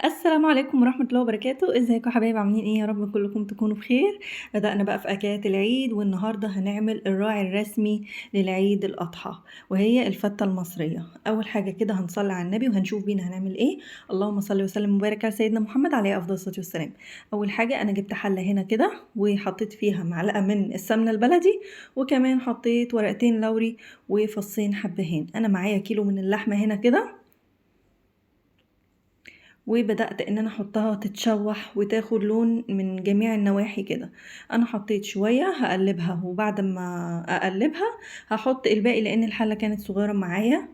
السلام عليكم ورحمة الله وبركاته، ازيكم يا حبايبي عاملين ايه؟ يا رب كلكم تكونوا بخير. بدأنا بقى في أكلات العيد، والنهاردة هنعمل الراعي الرسمي للعيد الأضحى، وهي الفتة المصرية. أول حاجة كده هنصلي على النبي وهنشوف بينا هنعمل ايه. اللهم صل وسلم وبارك على سيدنا محمد عليه أفضل الصلاة والسلام. أول حاجة أنا جبت حلة هنا كده وحطيت فيها معلقة من السمنة البلدي، وكمان حطيت ورقتين لوري وفصين حبهان. أنا معايا كيلو من اللحمة هنا كده، وبدأت ان انا احطها تتشوح وتاخد لون من جميع النواحي كده. انا حطيت شوية هقلبها، وبعد ما اقلبها هحط الباقي لان الحلة كانت صغيرة معايا،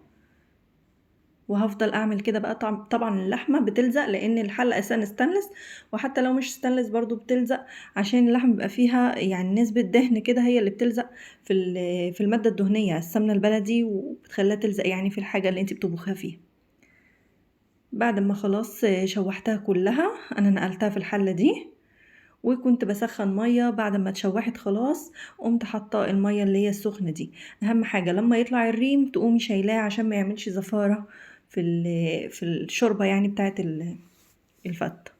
وهفضل اعمل كده بقى. طبعا اللحمة بتلزق لان الحلة اساسا ستانلس، وحتى لو مش ستانلس برضو بتلزق، عشان اللحمة بيبقى فيها يعني نسبة دهن كده هي اللي بتلزق في المادة الدهنية السمنة البلدي، وبتخليها تلزق يعني في الحاجة اللي انت بتطبخيها فيها. بعد ما خلاص شوحتها كلها انا نقلتها في الحلة دي، وكنت بسخن ميه. بعد ما اتشوحت خلاص قمت حاطه الميه اللي هي السخنه دي. اهم حاجه لما يطلع الريم تقومي شايلاه عشان ما يعملش زفاره في الشوربه يعني بتاعت الفته.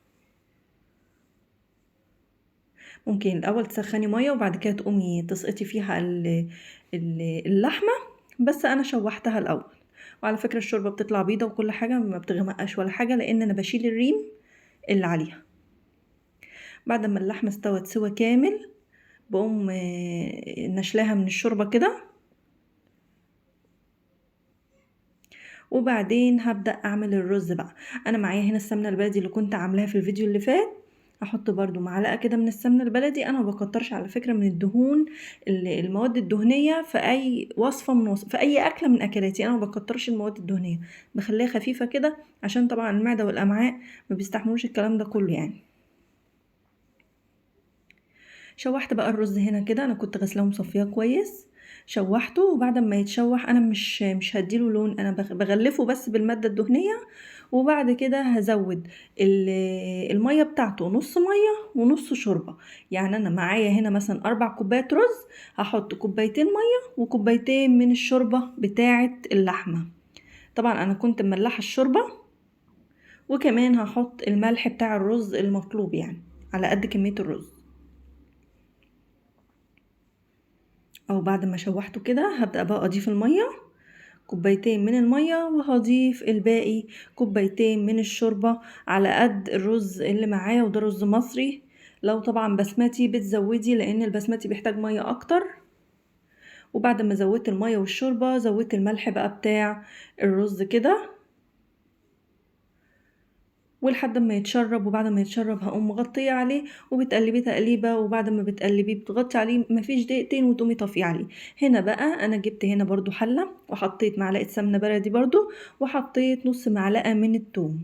ممكن الاول تسخني ميه وبعد كده تقومي تسقطي فيها اللحمه، بس انا شوحتها الاول. وعلى فكره الشوربه بتطلع بيضه وكل حاجه، ما بتغمقش ولا حاجه لان انا بشيل الريم اللي عليها. بعد ما اللحمه استوت سوا كامل بقوم نشلاها من الشوربه كده، وبعدين هبدأ اعمل الرز بقى. انا معايا هنا السمنة البلدي اللي كنت عاملاها في الفيديو اللي فات. هحط برضو معلقة كده من السمنة البلدي. انا ما بكترش على فكرة من الدهون، المواد الدهنية في اي وصفة في اي اكلة من اكلاتي انا ما بكترش المواد الدهنية، بخليها خفيفة كده عشان طبعا المعدة والامعاء ما بيستحملوش الكلام ده كله يعني. شوحت بقى الرز هنا كده، انا كنت غسلاه ومصفياه كويس. شوحته، وبعد ما يتشوح انا مش هديله لون، انا بغلفه بس بالمادة الدهنية. وبعد كده هزود المية بتاعته نص مية ونص شوربة. يعني انا معايا هنا مثلا 4 كوبايات رز، هحط كوبايتين مية وكوبايتين من الشوربة بتاعة اللحمة. طبعا انا كنت مملحة الشوربة، وكمان هحط الملح بتاع الرز المطلوب يعني على قد كمية الرز. او بعد ما شوحته كده هبدأ بقى اضيف المية، كوبايتين من المية، وهضيف الباقي كوبايتين من الشوربة على قد الرز اللي معايا، وده رز مصري. لو طبعا بسمتي بتزودي لان البسمتي بيحتاج مية اكتر. وبعد ما زودت المية والشوربة زودت الملح بقى بتاع الرز كده، ولحد ما يتشرب. وبعد ما يتشرب هقوم مغطيه عليه وبتقلبيه تقليبه، وبعد ما بتقلبيه بتغطي عليه مفيش دقيقتين وتقومي طافيه عليه. هنا بقى انا جبت هنا برضو حله وحطيت معلقه سمنه بلدي برضو، وحطيت نص معلقه من الثوم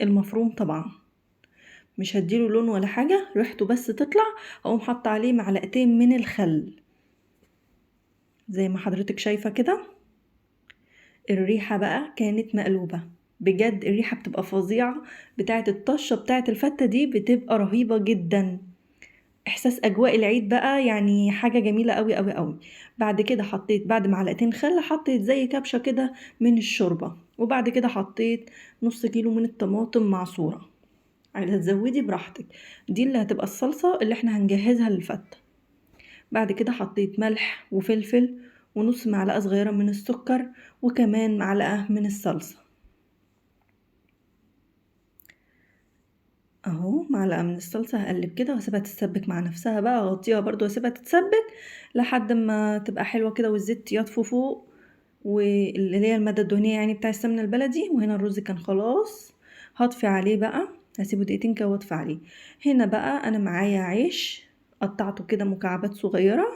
المفروم. طبعا مش هديله لون ولا حاجه، ريحته بس تطلع. هقوم حاطه عليه معلقتين من الخل زي ما حضرتك شايفه كده. الريحة بقى كانت مقلوبة، بجد الريحة بتبقى فظيعة. بتاعة الطشة بتاعة الفتة دي بتبقى رهيبة جدا. احساس اجواء العيد بقى يعني حاجة جميلة قوي قوي قوي. بعد كده حطيت بعد معلقتين خل حطيت زي كبشة كده من الشوربة، وبعد كده حطيت نص كيلو من الطماطم معصورة. عايزة تزودي براحتك، دي اللي هتبقى الصلصة اللي احنا هنجهزها للفتة. بعد كده حطيت ملح وفلفل ونص معلقة صغيرة من السكر، وكمان معلقة من الصلصة. اهو معلقة من الصلصة. هقلب كده واسيبها تتسبك مع نفسها بقى، اغطيها برضو واسيبها تتسبك لحد ما تبقى حلوة كده والزيت يطفو فوق، واللي هي المادة الدهنية يعني بتاع السمنة البلدي. وهنا الرز كان خلاص، هطفي عليه بقى، هسيبه دقيقتين كده واطفي عليه. هنا بقى انا معايا عيش قطعته كده مكعبات صغيرة،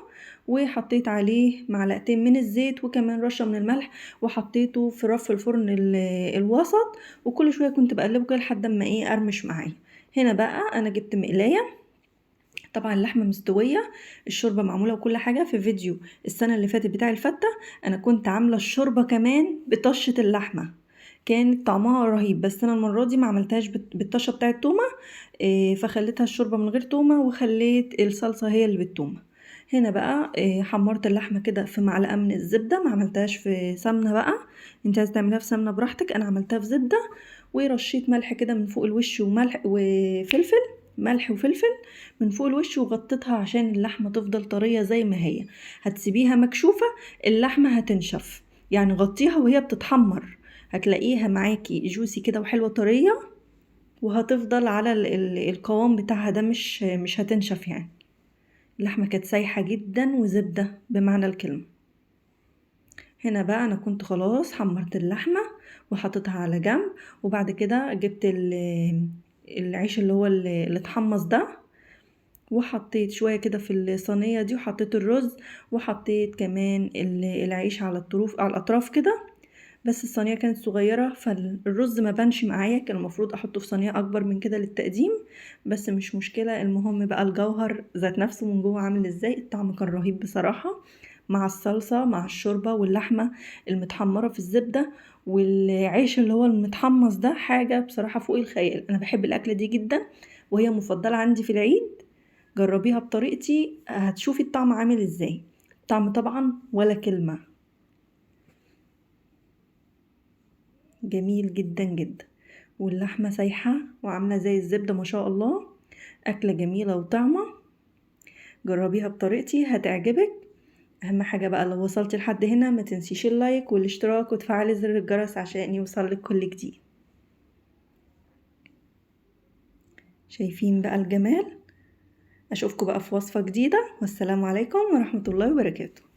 وحطيت عليه معلقتين من الزيت وكمان رشة من الملح، وحطيته في رف الفرن الوسط. وكل شوية كنت بقلبه كده لحد ما قرمش معايا. هنا بقى انا جبت مقلاية، طبعا اللحمه مستويه، الشوربه معموله وكل حاجه. في فيديو السنه اللي فاتت بتاع الفته انا كنت عامله الشوربه كمان بطشه اللحمه، كانت طعمها رهيب. بس انا المره دي ما عملتهاش بالطشه بتاعه التومه، فخليتها الشوربه من غير تومه وخليت الصلصه هي اللي بالتومه. هنا بقى حمرت اللحمه كده في معلقه من الزبده، ما عملتهاش في سمنه بقى، انت عايزه تعمليها في سمنه براحتك، انا عملتها في زبده. ورشيت ملح كده من فوق الوش وملح وفلفل، ملح وفلفل من فوق الوش، وغطيتها عشان اللحمة تفضل طرية زي ما هي. هتسيبيها مكشوفة اللحمة هتنشف، يعني غطيها وهي بتتحمر هتلاقيها معاكي جوسي كده وحلوة طرية، وهتفضل على القوام بتاعها ده، مش هتنشف يعني. اللحمة كانت سايحة جدا وزبدة بمعنى الكلمة. هنا بقى انا كنت خلاص حمرت اللحمة وحطيتها على جنب، وبعد كده جبت العيش اللي هو اللي اتحمص ده، وحطيت شوية كده في الصينية دي، وحطيت الرز، وحطيت كمان العيش على الطروف على الأطراف كده. بس الصينية كانت صغيرة فالرز ما بانش معايا، كان المفروض احطه في صينية اكبر من كده للتقديم، بس مش مشكلة. المهم بقى الجوهر ذات نفسه من جوه عامل ازاي. الطعم كان رهيب بصراحة، مع الصلصة مع الشوربة واللحمة المتحمرة في الزبدة والعيش اللي هو المتحمص ده، حاجة بصراحة فوق الخيال. انا بحب الاكلة دي جدا وهي مفضلة عندي في العيد. جربيها بطريقتي هتشوفي الطعم عامل ازاي. الطعم طبعا ولا كلمة، جميل جدا جدا، واللحمة سايحة وعاملة زي الزبدة ما شاء الله. أكلة جميلة وطعمة، جربيها بطريقتي هتعجبك. أهم حاجة بقى لو وصلتي لحد هنا ما تنسيش اللايك والاشتراك وتفعلي زر الجرس عشان يوصلك كل جديد. شايفين بقى الجمال؟ أشوفكم بقى في وصفة جديدة، والسلام عليكم ورحمة الله وبركاته.